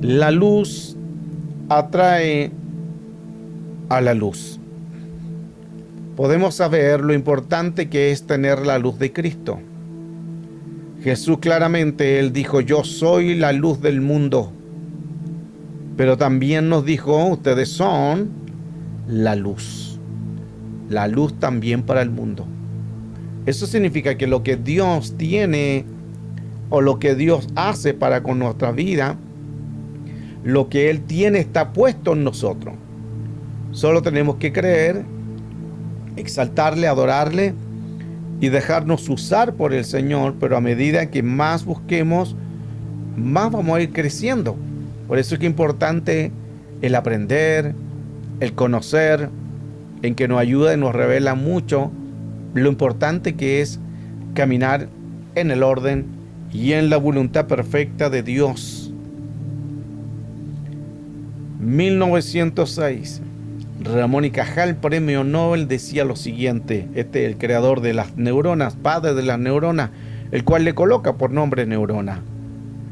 La luz atrae a la luz. Podemos saber lo importante que es tener la luz de Cristo. Jesús claramente, Él dijo, yo soy la luz del mundo. Pero también nos dijo, ustedes son la luz. La luz también para el mundo. Eso significa que lo que Dios tiene o lo que Dios hace para con nuestra vida, lo que Él tiene está puesto en nosotros. Solo tenemos que creer, exaltarle, adorarle y dejarnos usar por el Señor, pero a medida que más busquemos, más vamos a ir creciendo. Por eso es que es importante el aprender, el conocer, en que nos ayuda y nos revela mucho lo importante que es caminar en el orden y en la voluntad perfecta de Dios. 1906, Ramón y Cajal, premio Nobel, decía lo siguiente, el creador de las neuronas, padre de las neuronas, el cual le coloca por nombre neurona.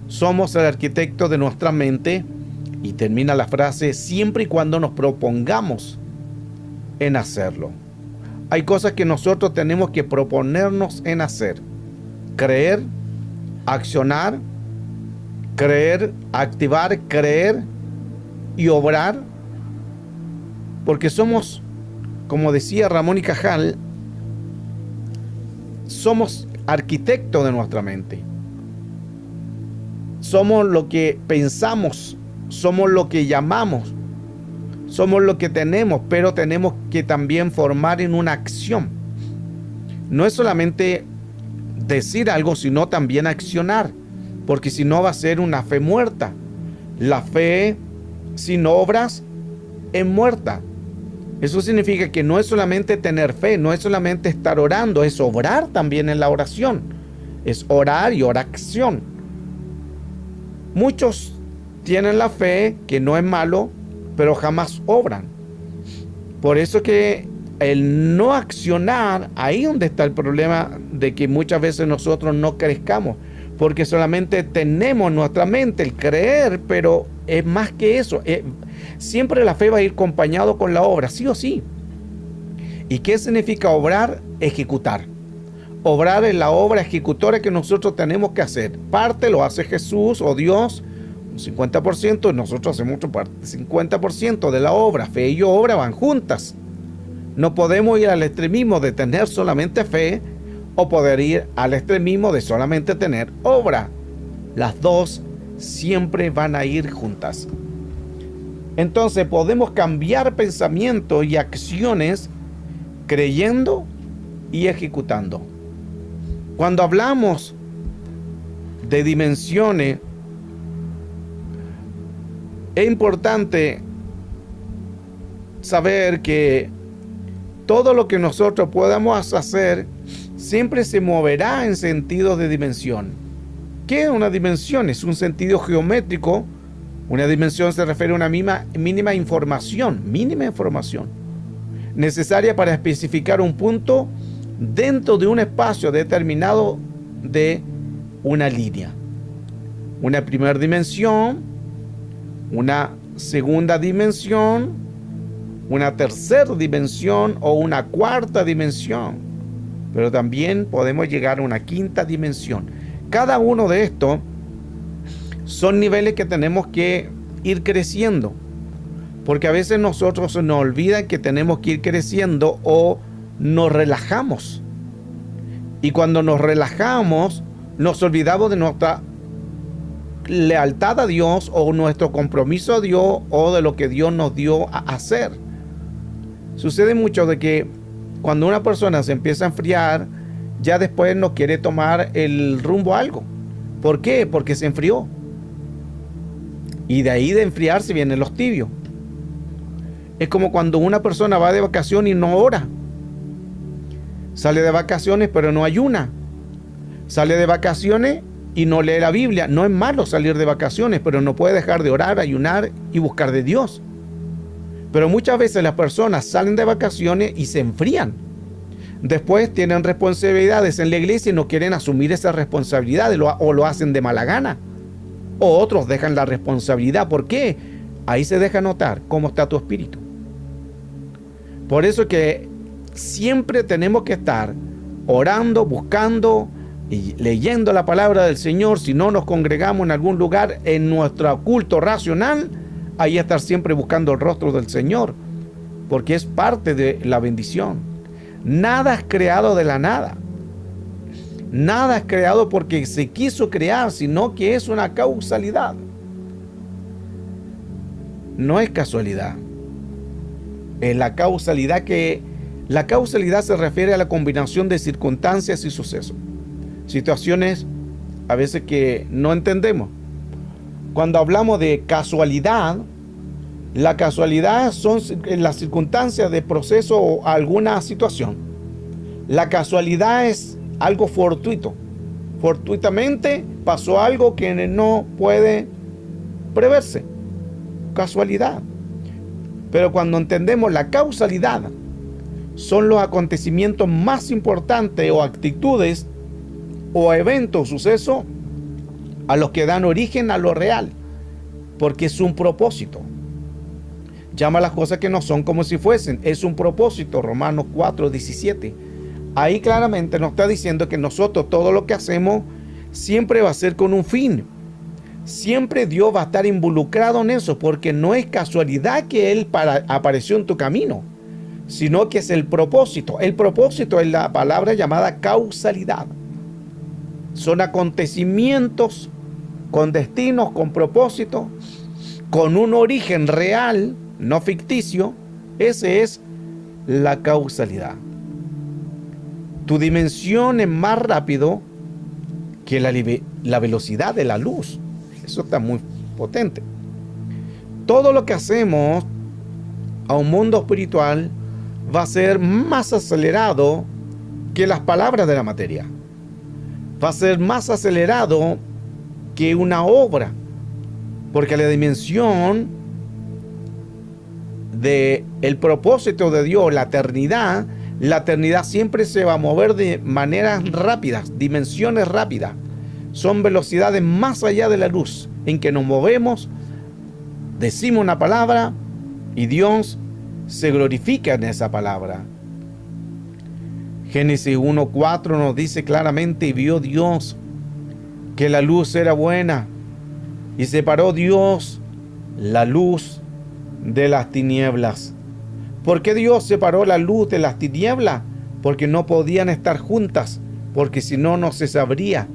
Somos el arquitecto de nuestra mente, y termina la frase, siempre y cuando nos propongamos en hacerlo. Hay cosas que nosotros tenemos que proponernos en hacer. Creer, accionar, creer, activar, creer y obrar. Porque somos, como decía Ramón y Cajal, somos arquitectos de nuestra mente. Somos lo que pensamos, somos lo que llamamos, somos lo que tenemos, pero tenemos que también formar en una acción. No es solamente decir algo, sino también accionar, porque si no va a ser una fe muerta. La fe sin obras es muerta. Eso significa que no es solamente tener fe, no es solamente estar orando, es obrar también en la oración. Es orar y oración. Muchos tienen la fe, que no es malo, pero jamás obran. Por eso que el no accionar, ahí donde está el problema de que muchas veces nosotros no crezcamos, porque solamente tenemos en nuestra mente el creer, pero es más que eso. Siempre la fe va a ir acompañado con la obra, sí o sí. ¿Y qué significa obrar? Ejecutar. Obrar es la obra ejecutora que nosotros tenemos que hacer. Parte lo hace Jesús o Dios, un 50%, y nosotros hacemos otra parte. 50% de la obra, fe y obra van juntas. No podemos ir al extremismo de tener solamente fe o poder ir al extremismo de solamente tener obra. Las dos siempre van a ir juntas. Entonces podemos cambiar pensamientos y acciones creyendo y ejecutando. Cuando hablamos de dimensiones, es importante saber que todo lo que nosotros podamos hacer siempre se moverá en sentido de dimensión. ¿Qué es una dimensión? Es un sentido geométrico. Una dimensión se refiere a una mínima información necesaria para especificar un punto dentro de un espacio determinado de una línea. Una primera dimensión, una segunda dimensión, una tercera dimensión o una cuarta dimensión. Pero también podemos llegar a una quinta dimensión. Cada uno de estos son niveles que tenemos que ir creciendo, porque a veces nosotros se nos olvida que tenemos que ir creciendo o nos relajamos, y cuando nos relajamos nos olvidamos de nuestra lealtad a Dios o nuestro compromiso a Dios o de lo que Dios nos dio a hacer. Sucede mucho de que cuando una persona se empieza a enfriar, ya después no quiere tomar el rumbo a algo. ¿Por qué? Porque se enfrió. Y de ahí de enfriarse vienen los tibios. Es como cuando una persona va de vacaciones y no ora. Sale de vacaciones pero no ayuna. Sale de vacaciones y no lee la Biblia. No es malo salir de vacaciones, pero no puede dejar de orar, ayunar y buscar de Dios. Pero muchas veces las personas salen de vacaciones y se enfrían. Después tienen responsabilidades en la iglesia y no quieren asumir esas responsabilidades o lo hacen de mala gana. O otros dejan la responsabilidad. ¿Por qué? Ahí se deja notar cómo está tu espíritu. Por eso que siempre tenemos que estar orando, buscando y leyendo la palabra del Señor. Si no nos congregamos en algún lugar en nuestro culto racional, ahí estar siempre buscando el rostro del Señor, porque es parte de la bendición. Nada es creado de la nada. Nada es creado porque se quiso crear, sino que es una causalidad. No es casualidad. Es la causalidad la causalidad se refiere a la combinación de circunstancias y sucesos. Situaciones a veces que no entendemos. Cuando hablamos de casualidad, la casualidad son las circunstancias de proceso o alguna situación. La casualidad es algo fortuito. Fortuitamente pasó algo que no puede preverse. Casualidad. Pero cuando entendemos la causalidad, son los acontecimientos más importantes o actitudes o eventos, sucesos a los que dan origen a lo real, porque es un propósito. Llama las cosas que no son como si fuesen. Es un propósito. Romanos 4:17. Ahí claramente nos está diciendo que nosotros todo lo que hacemos siempre va a ser con un fin. Siempre Dios va a estar involucrado en eso, porque no es casualidad que Él apareció en tu camino, sino que es el propósito. El propósito es la palabra llamada causalidad. Son acontecimientos con destinos, con propósito, con un origen real, no ficticio. Ese es la causalidad. Tu dimensión es más rápido que la velocidad de la luz. Eso está muy potente. Todo lo que hacemos a un mundo espiritual va a ser más acelerado que las palabras de la materia. Va a ser más acelerado que una obra, porque la dimensión del propósito de Dios, la eternidad siempre se va a mover de maneras rápidas, dimensiones rápidas. Son velocidades más allá de la luz, en que nos movemos, decimos una palabra y Dios se glorifica en esa palabra. Génesis 1:4 nos dice claramente: y vio Dios que la luz era buena, y separó Dios la luz de las tinieblas. ¿Por qué Dios separó la luz de las tinieblas? Porque no podían estar juntas, porque si no, no se sabría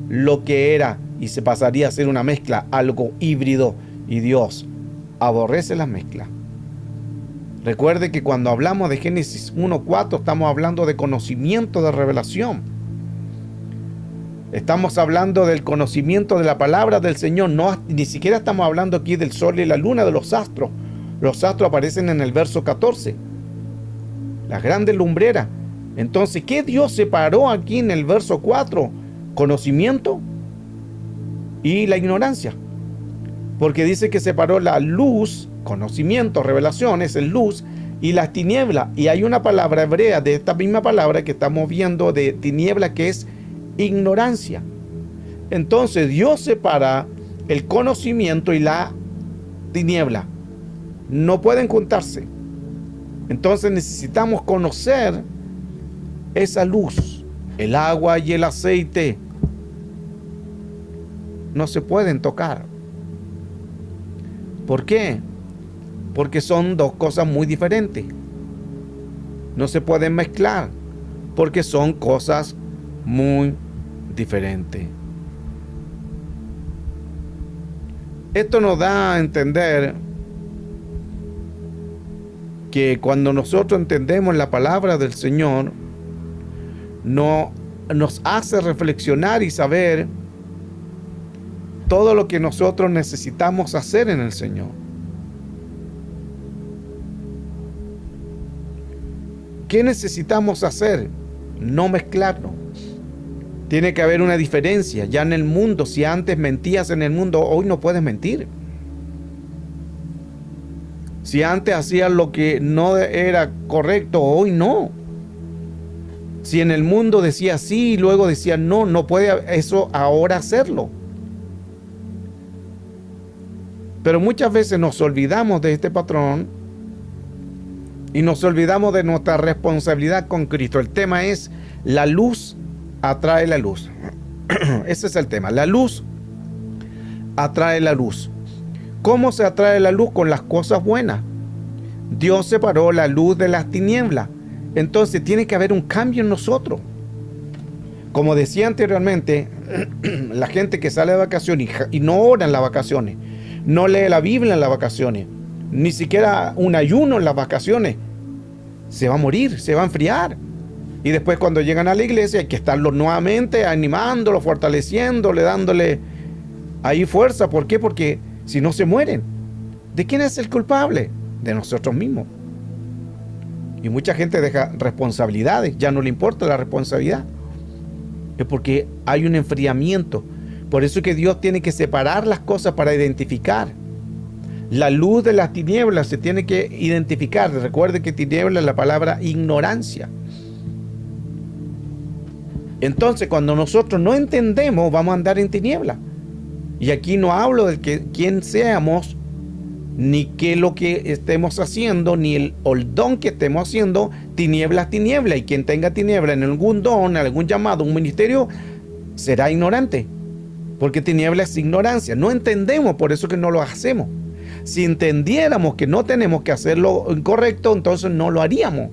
lo que era y se pasaría a ser una mezcla, algo híbrido, y Dios aborrece la mezcla. Recuerde que cuando hablamos de Génesis 1:4 estamos hablando de conocimiento, de revelación. Estamos hablando del conocimiento de la palabra del Señor. No, ni siquiera estamos hablando aquí del sol y la luna, de los astros. Los astros aparecen en el verso 14. Las grandes lumbreras. Entonces, ¿qué Dios separó aquí en el verso 4? Conocimiento y la ignorancia. Porque dice que separó la luz, conocimiento, revelación, es el luz, y las tinieblas. Y hay una palabra hebrea de esta misma palabra que estamos viendo de tiniebla, que es ignorancia. Entonces Dios separa el conocimiento y la tiniebla. No pueden juntarse. Entonces necesitamos conocer esa luz. El agua y el aceite no se pueden tocar. ¿Por qué? Porque son dos cosas muy diferentes. No se pueden mezclar, porque son cosas muy diferentes. Esto nos da a entender que cuando nosotros entendemos la palabra del Señor, nos hace reflexionar y saber todo lo que nosotros necesitamos hacer en el Señor. ¿Qué necesitamos hacer? No mezclarnos. Tiene que haber una diferencia. Ya en el mundo, si antes mentías en el mundo, hoy no puedes mentir. Si antes hacías lo que no era correcto, hoy no. Si en el mundo decías sí y luego decías no, no puede eso ahora hacerlo. Pero muchas veces nos olvidamos de este patrón y nos olvidamos de nuestra responsabilidad con Cristo. El tema es: la luz atrae la luz. Ese es el tema. La luz atrae la luz. ¿Cómo se atrae la luz? Con las cosas buenas. Dios separó la luz de las tinieblas. Entonces tiene que haber un cambio en nosotros. Como decía anteriormente, la gente que sale de vacaciones y no ora en las vacaciones, no lee la Biblia en las vacaciones, ni siquiera un ayuno en las vacaciones, se va a morir, se va a enfriar. Y después, cuando llegan a la iglesia, hay que estarlos nuevamente animándolo, fortaleciéndole, dándole ahí fuerza. ¿Por qué? Porque si no, se mueren. ¿De quién es el culpable? De nosotros mismos. Y mucha gente deja responsabilidades, ya no le importa la responsabilidad. Es porque hay un enfriamiento. Por eso es que Dios tiene que separar las cosas para identificar. La luz de las tinieblas se tiene que identificar. Recuerde que tiniebla es la palabra ignorancia. Entonces, cuando nosotros no entendemos, vamos a andar en tinieblas. Y aquí no hablo de quién seamos, ni qué lo que estemos haciendo, ni el don que estemos haciendo. Tinieblas, tinieblas. Y quien tenga tiniebla en algún don, en algún llamado, un ministerio, será ignorante. Porque tiniebla es ignorancia. No entendemos, por eso que no lo hacemos. Si entendiéramos que no tenemos que hacerlo incorrecto, entonces no lo haríamos.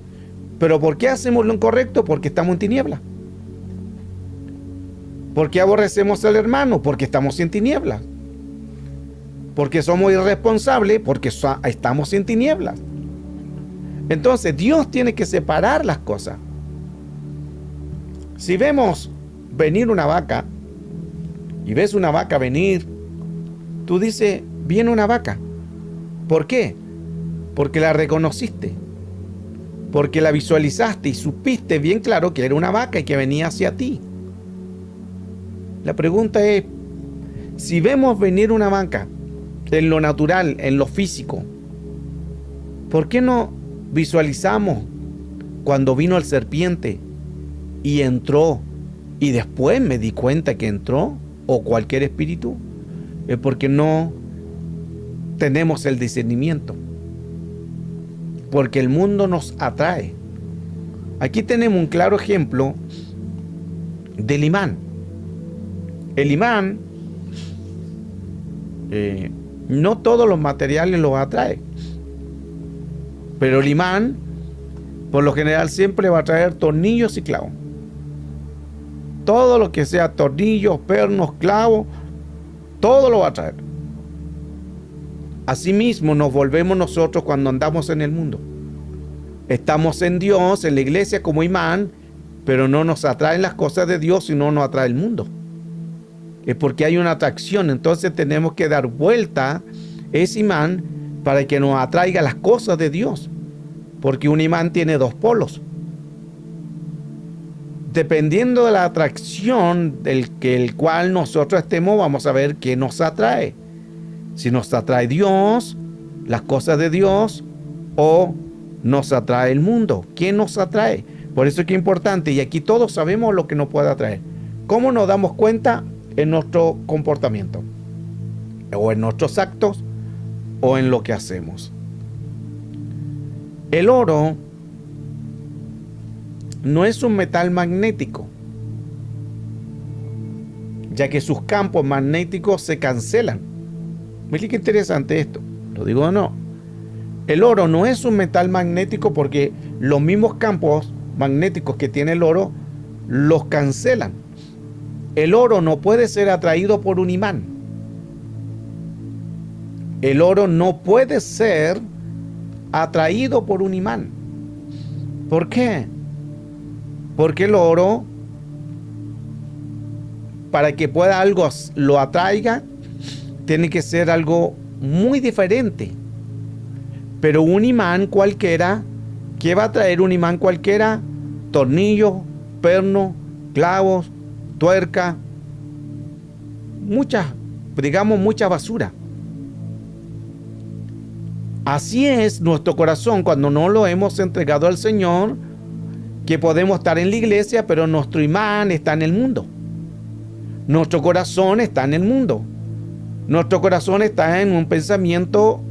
¿Pero por qué hacemos lo incorrecto? Porque estamos en tinieblas. ¿Por qué aborrecemos al hermano? Porque estamos en tinieblas. Porque somos irresponsables, porque estamos en tinieblas. Entonces Dios tiene que separar las cosas. Si vemos venir una vaca, y ves una vaca venir, tú dices: viene una vaca. ¿Por qué? Porque la reconociste, porque la visualizaste y supiste bien claro que era una vaca y que venía hacia ti. La pregunta es: si vemos venir una vaca en lo natural, en lo físico, ¿por qué no visualizamos cuando vino el serpiente y entró y después me di cuenta que entró, o cualquier espíritu? Es porque no tenemos el discernimiento, porque el mundo nos atrae. Aquí tenemos un claro ejemplo del imán. El imán, no todos los materiales los atrae, pero el imán por lo general siempre va a traer tornillos y clavos. Todo lo que sea tornillos, pernos, clavos, todo lo va a traer. Asimismo nos volvemos nosotros cuando andamos en el mundo. Estamos en Dios, en la iglesia, como imán, pero no nos atraen las cosas de Dios, sino nos atrae el mundo. Es porque hay una atracción. Entonces tenemos que dar vuelta ese imán para que nos atraiga las cosas de Dios, porque un imán tiene dos polos. Dependiendo de la atracción el cual nosotros estemos, vamos a ver qué nos atrae. Si nos atrae Dios, las cosas de Dios, o nos atrae el mundo. ¿Qué nos atrae? Por eso es que es importante, y aquí todos sabemos lo que nos puede atraer. ¿Cómo nos damos cuenta? En nuestro comportamiento, o en nuestros actos, o en lo que hacemos. El oro no es un metal magnético, ya que sus campos magnéticos se cancelan. Miren qué interesante esto, ¿lo digo o no? El oro no es un metal magnético porque los mismos campos magnéticos que tiene el oro los cancelan. El oro no puede ser atraído por un imán. El oro no puede ser atraído por un imán. ¿Por qué? Porque el oro, para que pueda algo lo atraiga, tiene que ser algo muy diferente. Pero un imán cualquiera, ¿qué va a traer un imán cualquiera? Tornillos, pernos, clavos, tuerca, mucha basura. Así es nuestro corazón cuando no lo hemos entregado al Señor, que podemos estar en la iglesia, pero nuestro imán está en el mundo. Nuestro corazón está en el mundo. Nuestro corazón está en un pensamiento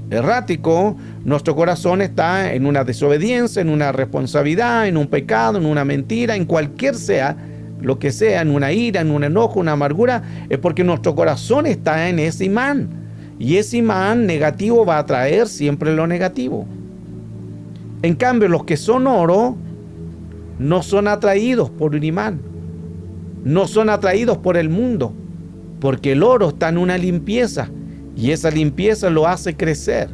errático, nuestro corazón está en una desobediencia, en una responsabilidad, en un pecado, en una mentira, en cualquier sea, lo que sea, en una ira, en un enojo, una amargura, es porque nuestro corazón está en ese imán. Y ese imán negativo va a atraer siempre lo negativo. En cambio, los que son oro no son atraídos por un imán, no son atraídos por el mundo, porque el oro está en una limpieza y esa limpieza lo hace crecer.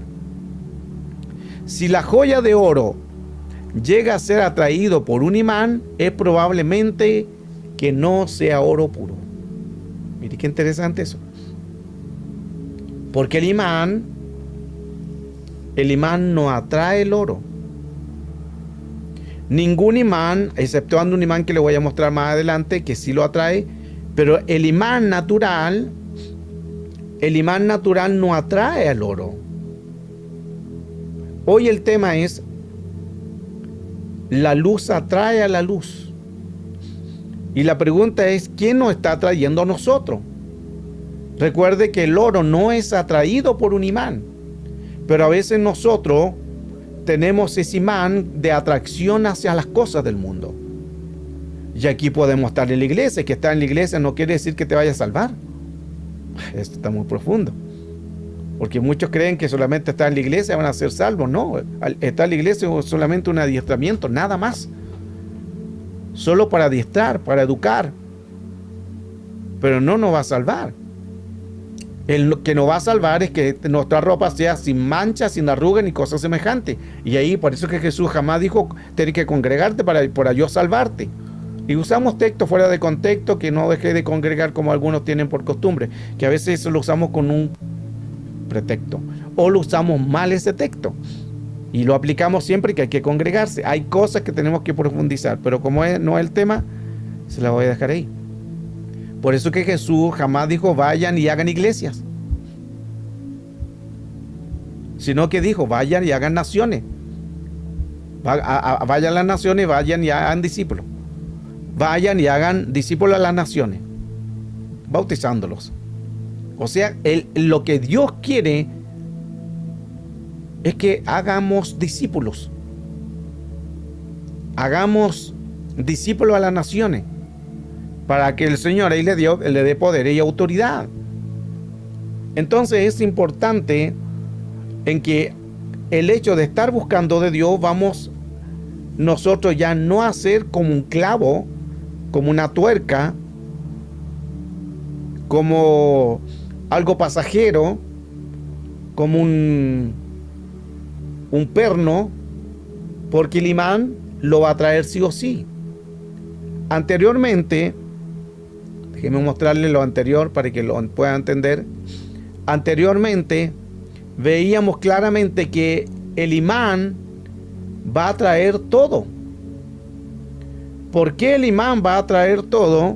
Si la joya de oro llega a ser atraído por un imán, es probablemente que no sea oro puro. Mire qué interesante eso. Porque el imán no atrae el oro. Ningún imán, exceptuando un imán que le voy a mostrar más adelante, que sí lo atrae, pero el imán natural no atrae al oro. Hoy el tema es, la luz atrae a la luz. Y la pregunta es, ¿quién nos está atrayendo a nosotros? Recuerde que el oro no es atraído por un imán, pero a veces nosotros tenemos ese imán de atracción hacia las cosas del mundo. Y aquí podemos estar en la iglesia. Que estar en la iglesia no quiere decir que te vaya a salvar. Esto está muy profundo. Porque muchos creen que solamente estar en la iglesia van a ser salvos. No, estar en la iglesia es solamente un adiestramiento, nada más. Solo para adiestrar, para educar. Pero no nos va a salvar. El que nos va a salvar es que nuestra ropa sea sin mancha, sin arruga ni cosas semejantes. Y ahí, por eso es que Jesús jamás dijo, tienes que congregarte para yo salvarte. Y usamos textos fuera de contexto, que no deje de congregar como algunos tienen por costumbre, que a veces eso lo usamos con un pretexto, o lo usamos mal ese texto, y lo aplicamos siempre que hay que congregarse. Hay cosas que tenemos que profundizar, pero como no es el tema, se la voy a dejar ahí. Por eso que Jesús jamás dijo, vayan y hagan iglesias, sino que dijo, vayan y hagan naciones. Vayan a las naciones, vayan y hagan discípulos. Vayan y hagan discípulos a las naciones, bautizándolos. O sea, lo que Dios quiere es que hagamos discípulos. Hagamos discípulos a las naciones, para que el Señor ahí le dé poder y autoridad. Entonces es importante en que el hecho de estar buscando de Dios, vamos nosotros ya no a ser como un clavo, como una tuerca, como algo pasajero, como un perno, porque el imán lo va a traer sí o sí. Anteriormente, déjenme mostrarles lo anterior para que lo puedan entender. Anteriormente veíamos claramente que el imán va a traer todo. ¿Por qué el imán va a traer todo?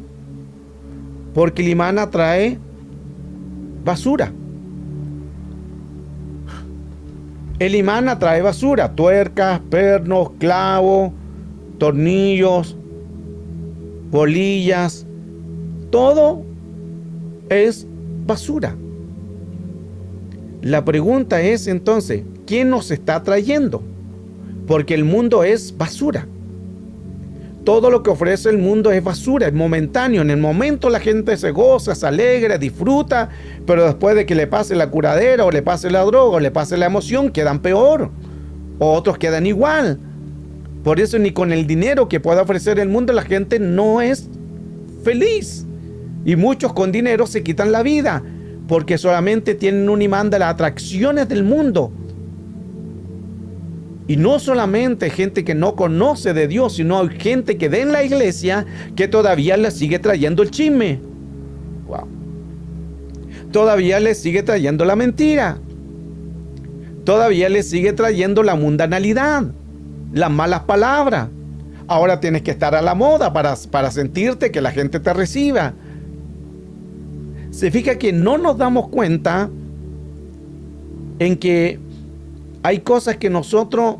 Porque el imán atrae basura. El imán atrae basura, tuercas, pernos, clavos, tornillos, bolillas, todo es basura. La pregunta es entonces, ¿quién nos está atrayendo? Porque el mundo es basura. Todo lo que ofrece el mundo es basura, es momentáneo. En el momento la gente se goza, se alegra, disfruta, pero después de que le pase la curadera, o le pase la droga, o le pase la emoción, quedan peor. O otros quedan igual. Por eso ni con el dinero que pueda ofrecer el mundo la gente no es feliz. Y muchos con dinero se quitan la vida, porque solamente tienen un imán de las atracciones del mundo. Y no solamente gente que no conoce de Dios, sino hay gente que en la iglesia que todavía le sigue trayendo el chisme. Wow. Todavía le sigue trayendo la mentira. Todavía le sigue trayendo la mundanalidad, las malas palabras. Ahora tienes que estar a la moda para sentirte que la gente te reciba. Se fija que no nos damos cuenta en que hay cosas que nosotros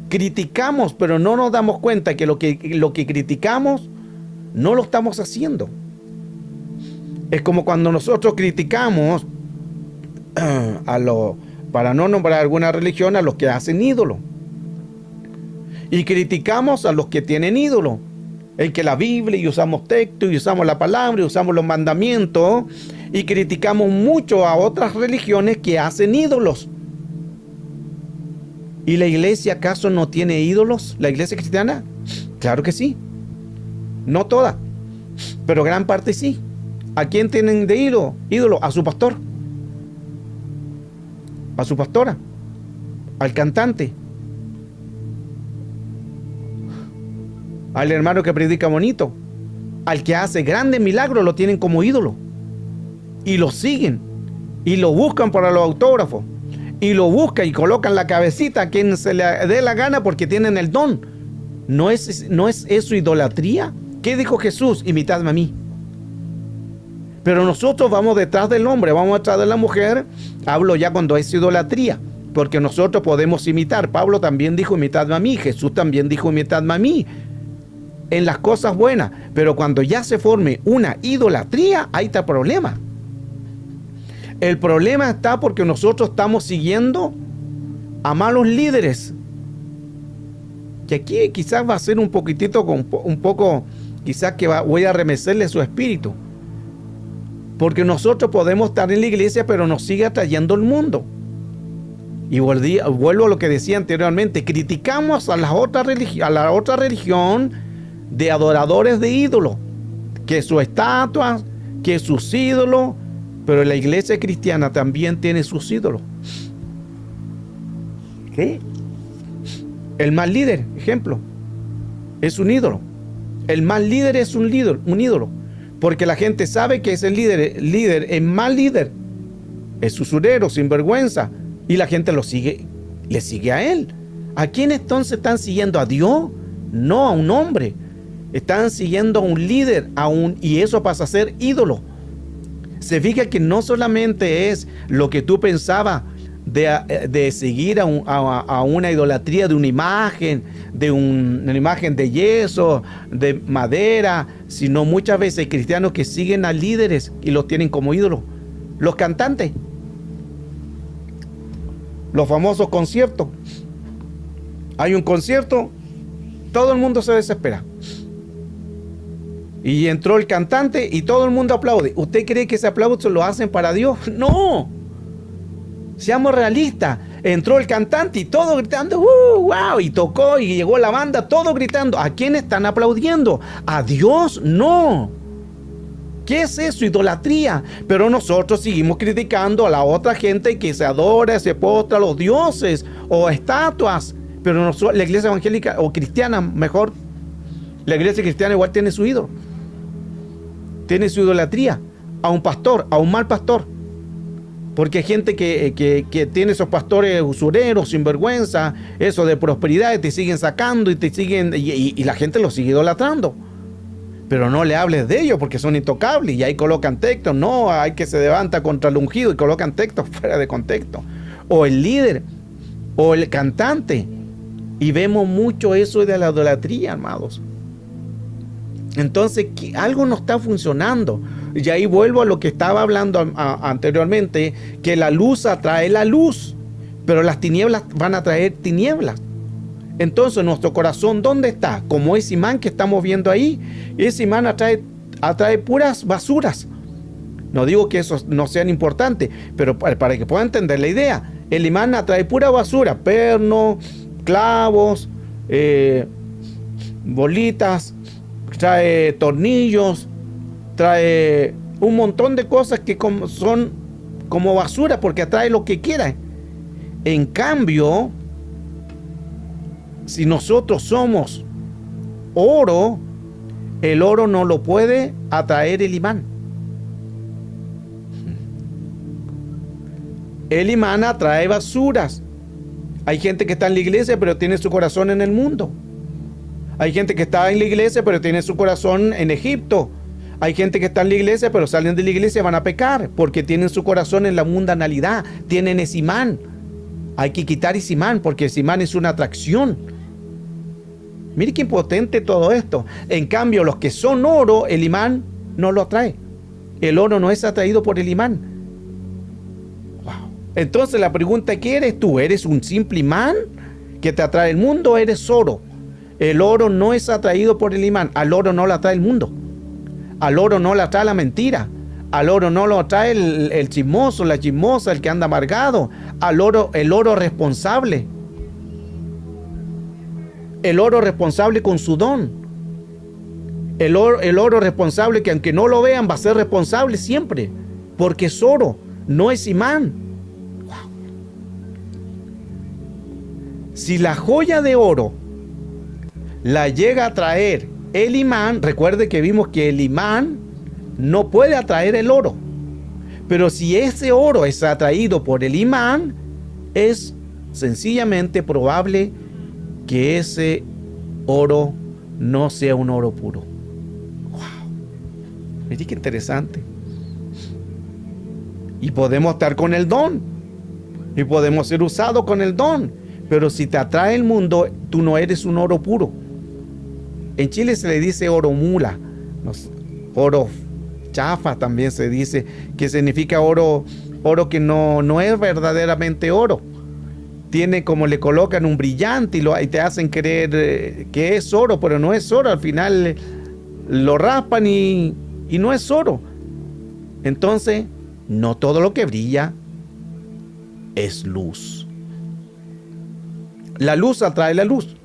criticamos, pero no nos damos cuenta que lo que criticamos no lo estamos haciendo. Es como cuando nosotros criticamos para no nombrar alguna religión, a los que hacen ídolo. Y criticamos a los que tienen ídolo. En que la Biblia, y usamos texto, y usamos la palabra, y usamos los mandamientos, y criticamos mucho a otras religiones que hacen ídolos. ¿Y la iglesia acaso no tiene ídolos? ¿La iglesia cristiana? Claro que sí. No toda, pero gran parte sí. ¿A quién tienen de ídolo? A su pastor, a su pastora, al cantante, al hermano que predica bonito, al que hace grandes milagros, lo tienen como ídolo. Y lo siguen, y lo buscan para los autógrafos, y lo buscan y colocan la cabecita a quien se le dé la gana porque tienen el don. ¿No es eso idolatría? ¿Qué dijo Jesús? Imitadme a mí. Pero nosotros vamos detrás del hombre, vamos detrás de la mujer. Hablo ya cuando es idolatría, porque nosotros podemos imitar. Pablo también dijo imitadme a mí, Jesús también dijo imitadme a mí, en las cosas buenas. Pero cuando ya se forme una idolatría, ahí está el problema. El problema está porque nosotros estamos siguiendo a malos líderes. Que aquí quizás va a ser un poquitito, un poco, quizás que voy a remecerle su espíritu. Porque nosotros podemos estar en la iglesia, pero nos sigue atrayendo el mundo. Y vuelvo a lo que decía anteriormente. Criticamos a la otra religión de adoradores de ídolos. Que sus estatuas, que sus ídolos. Pero la iglesia cristiana también tiene sus ídolos. ¿Qué? El mal líder, ejemplo, es un ídolo. El mal líder es un ídolo. Porque la gente sabe que ese líder es mal líder, es usurero, sinvergüenza, y la gente le sigue a él. ¿A quién entonces están siguiendo? ¿A Dios? No, a un hombre. Están siguiendo a un líder, y eso pasa a ser ídolo. Se fija que no solamente es lo que tú pensabas de seguir a una idolatría de una imagen de yeso, de madera, sino muchas veces hay cristianos que siguen a líderes y los tienen como ídolos. Los cantantes, los famosos conciertos. Hay un concierto, todo el mundo se desespera. Y entró el cantante y todo el mundo aplaude. ¿Usted cree que ese aplauso lo hacen para Dios? ¡No! Seamos realistas. Entró el cantante y todo gritando, wow, y tocó y llegó la banda, todo gritando. ¿A quién están aplaudiendo? ¿A Dios? No. ¿Qué es eso? Idolatría. Pero nosotros seguimos criticando a la otra gente que se adora, se postra a los dioses o estatuas. Pero la iglesia evangélica o cristiana, mejor, la iglesia cristiana igual tiene su ídolo. Tiene su idolatría a un pastor, a un mal pastor. Porque hay gente que tiene esos pastores usureros, sinvergüenza, eso de prosperidad, y te siguen sacando y la gente los sigue idolatrando. Pero no le hables de ellos porque son intocables y ahí colocan textos. No, hay que se levanta contra el ungido y colocan textos fuera de contexto. O el líder, o el cantante. Y vemos mucho eso de la idolatría, amados. Entonces, algo no está funcionando. Y ahí vuelvo a lo que estaba hablando anteriormente, que la luz atrae la luz, pero las tinieblas van a traer tinieblas. Entonces, nuestro corazón, ¿dónde está? Como ese imán que estamos viendo ahí, ese imán atrae puras basuras. No digo que esos no sean importantes, pero para que puedan entender la idea, el imán atrae pura basura, perno, clavos, bolitas, trae tornillos, trae un montón de cosas que son como basura porque atrae lo que quiera. En cambio, si nosotros somos oro, el oro no lo puede atraer el imán. El imán atrae basuras. Hay gente que está en la iglesia pero tiene su corazón en el mundo. Hay gente que está en la iglesia pero tiene su corazón en Egipto. Hay gente que está en la iglesia pero salen de la iglesia y van a pecar porque tienen su corazón en la mundanalidad. Tienen ese imán. Hay que quitar ese imán porque ese imán es una atracción. Mire qué impotente todo esto. En cambio, los que son oro, el imán no lo atrae. El oro no es atraído por el imán. Wow. Entonces la pregunta, ¿qué eres tú? ¿Eres un simple imán que te atrae el mundo o eres oro? El oro no es atraído por el imán. Al oro no lo atrae el mundo. Al oro no lo atrae la mentira. Al oro no lo atrae el chismoso, la chismosa, el que anda amargado. Al oro, el oro responsable. El oro responsable con su don. El oro responsable que aunque no lo vean va a ser responsable siempre. Porque es oro, no es imán. Wow. Si la joya de oro la llega a atraer el imán, recuerde que vimos que el imán no puede atraer el oro. Pero si ese oro es atraído por el imán, es sencillamente probable que ese oro no sea un oro puro. Wow. Mire qué interesante. Y podemos estar con el don. Y podemos ser usados con el don. Pero si te atrae el mundo, tú no eres un oro puro. En Chile se le dice oro mula. Oro chafa también se dice, que significa oro que no es verdaderamente oro. Tiene como le colocan un brillante y te hacen creer que es oro, pero no es oro. Al final lo raspan y no es oro. Entonces, no todo lo que brilla es luz. La luz atrae la luz.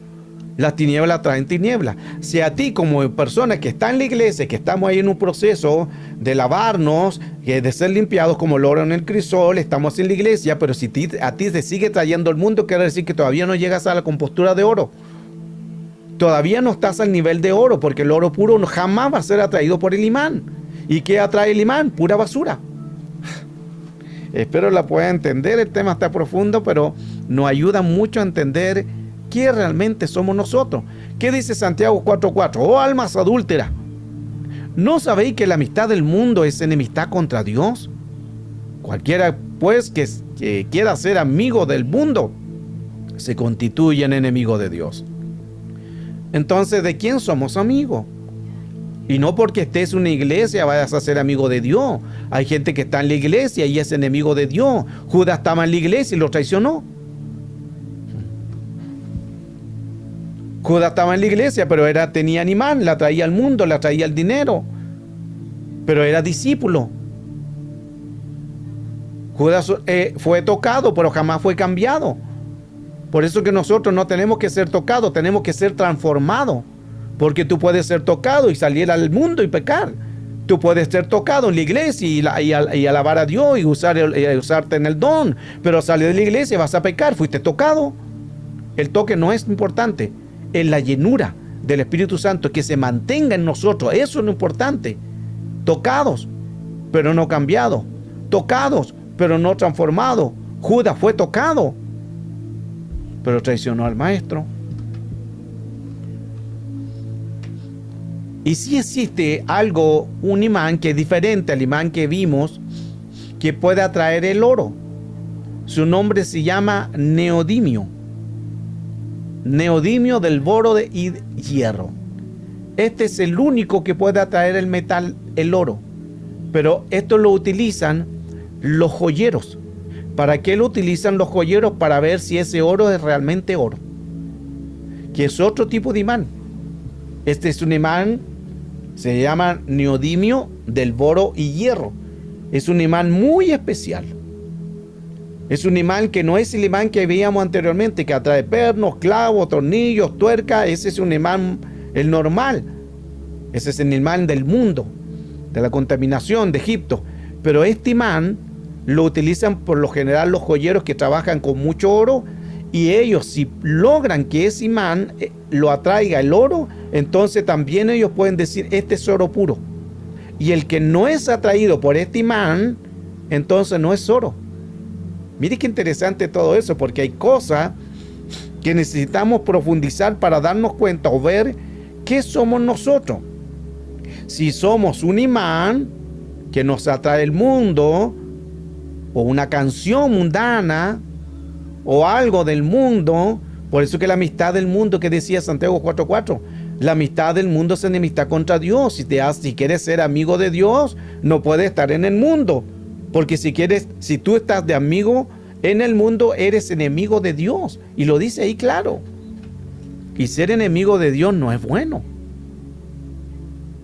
Las tinieblas atraen tinieblas. Si a ti como persona que está en la iglesia, que estamos ahí en un proceso de lavarnos, de ser limpiados como el oro en el crisol, estamos en la iglesia, pero si a ti te sigue trayendo el mundo, quiere decir que todavía no llegas a la compostura de oro. Todavía no estás al nivel de oro, porque el oro puro jamás va a ser atraído por el imán. ¿Y qué atrae el imán? Pura basura. Espero la pueda entender. El tema está profundo, pero nos ayuda mucho a entender qué realmente somos nosotros. ¿Qué dice Santiago 4:4? Oh almas adúlteras, ¿no sabéis que la amistad del mundo es enemistad contra Dios? Cualquiera pues que quiera ser amigo del mundo se constituye en enemigo de Dios. Entonces, ¿de quién somos amigos? Y no porque estés en una iglesia vayas a ser amigo de Dios. Hay gente que está en la iglesia y es enemigo de Dios. Judas estaba en la iglesia y lo traicionó. Judas estaba en la iglesia, pero tenía imán, la traía al mundo, la traía el dinero, pero era discípulo. Judas fue tocado, pero jamás fue cambiado. Por eso que nosotros no tenemos que ser tocados, tenemos que ser transformados. Porque tú puedes ser tocado y salir al mundo y pecar. Tú puedes ser tocado en la iglesia y alabar a Dios y usarte en el don, pero salir de la iglesia y vas a pecar, fuiste tocado. El toque no es importante. En la llenura del Espíritu Santo, que se mantenga en nosotros, eso es lo importante. Tocados, pero no cambiados. Tocados, pero no transformados. Judas fue tocado, pero traicionó al maestro. Y sí existe algo, un imán que es diferente al imán que vimos, que puede atraer el oro. Su nombre se llama neodimio. Neodimio del boro y hierro. Este es el único que puede atraer el metal, el oro. Pero esto lo utilizan los joyeros. ¿Para qué lo utilizan los joyeros? Para ver si ese oro es realmente oro, que es otro tipo de imán. Este es un imán, se llama neodimio del boro y hierro. Es un imán muy especial. Es un imán que no es el imán que veíamos anteriormente, que atrae pernos, clavos, tornillos, tuercas. Ese es un imán, el normal. Ese es el imán del mundo, de la contaminación de Egipto. Pero este imán lo utilizan por lo general los joyeros que trabajan con mucho oro, y ellos, si logran que ese imán lo atraiga el oro, entonces también ellos pueden decir, este es oro puro. Y el que no es atraído por este imán, entonces no es oro. Mire qué interesante todo eso, porque hay cosas que necesitamos profundizar para darnos cuenta o ver qué somos nosotros. Si somos un imán que nos atrae el mundo, o una canción mundana, o algo del mundo. Por eso que la amistad del mundo, que decía Santiago 4:4, la amistad del mundo es enemistad contra Dios. Si quieres ser amigo de Dios, no puedes estar en el mundo. Porque si tú estás de amigo En el mundo eres enemigo de Dios. Y lo dice ahí claro. Y ser enemigo de Dios no es bueno.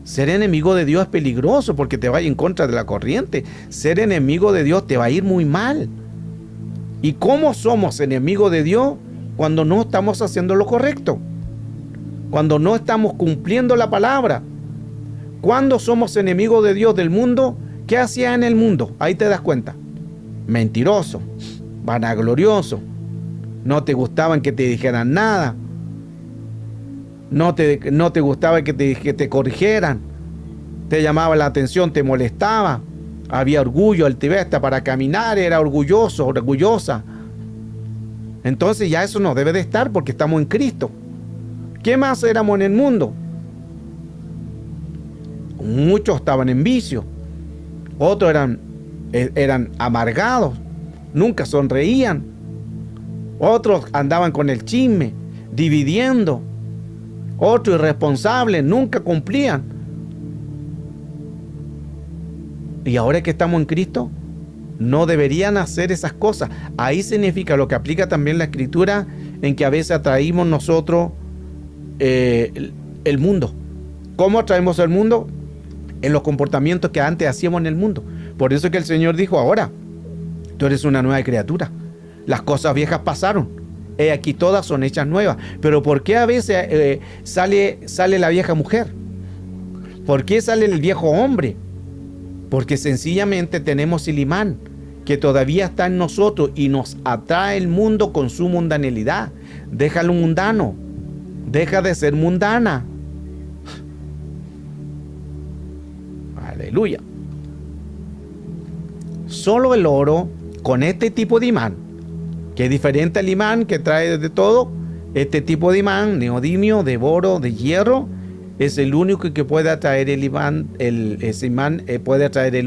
Ser enemigo de Dios es peligroso porque te va a ir en contra de la corriente. Ser enemigo de Dios te va a ir muy mal. ¿Y cómo somos enemigos de Dios? Cuando no estamos haciendo lo correcto. Cuando no estamos cumpliendo la palabra. Cuando somos enemigos de Dios del mundo, ¿qué hacía en el mundo? Ahí te das cuenta. Mentiroso, vanaglorioso, no te gustaban que te dijeran nada, no te gustaba que te corrigieran, te llamaba la atención, te molestaba, había orgullo, altivez, para caminar era orgulloso, orgullosa. Entonces ya eso no debe de estar porque estamos en Cristo. ¿Qué más éramos en el mundo? Muchos estaban en vicio, otros eran amargados, nunca sonreían, otros andaban con el chisme, dividiendo, otros irresponsables, nunca cumplían. Y ahora que estamos en Cristo, no deberían hacer esas cosas. Ahí significa lo que aplica también la Escritura, en que a veces atraímos nosotros el mundo. ¿Cómo atraemos el mundo? En los comportamientos que antes hacíamos en el mundo. Por eso es que el Señor dijo: ahora tú eres una nueva criatura, las cosas viejas pasaron, he aquí todas son hechas nuevas. Pero ¿por qué a veces sale la vieja mujer? ¿Por qué sale el viejo hombre? Porque sencillamente tenemos el imán que todavía está en nosotros y nos atrae el mundo con su mundanalidad. Déjalo mundano, deja de ser mundana. Aleluya. Solo el oro con este tipo de imán, que es diferente al imán que trae de todo, este tipo de imán, neodimio, de boro, de hierro, es el único que puede atraer el imán, ese imán puede atraer el oro.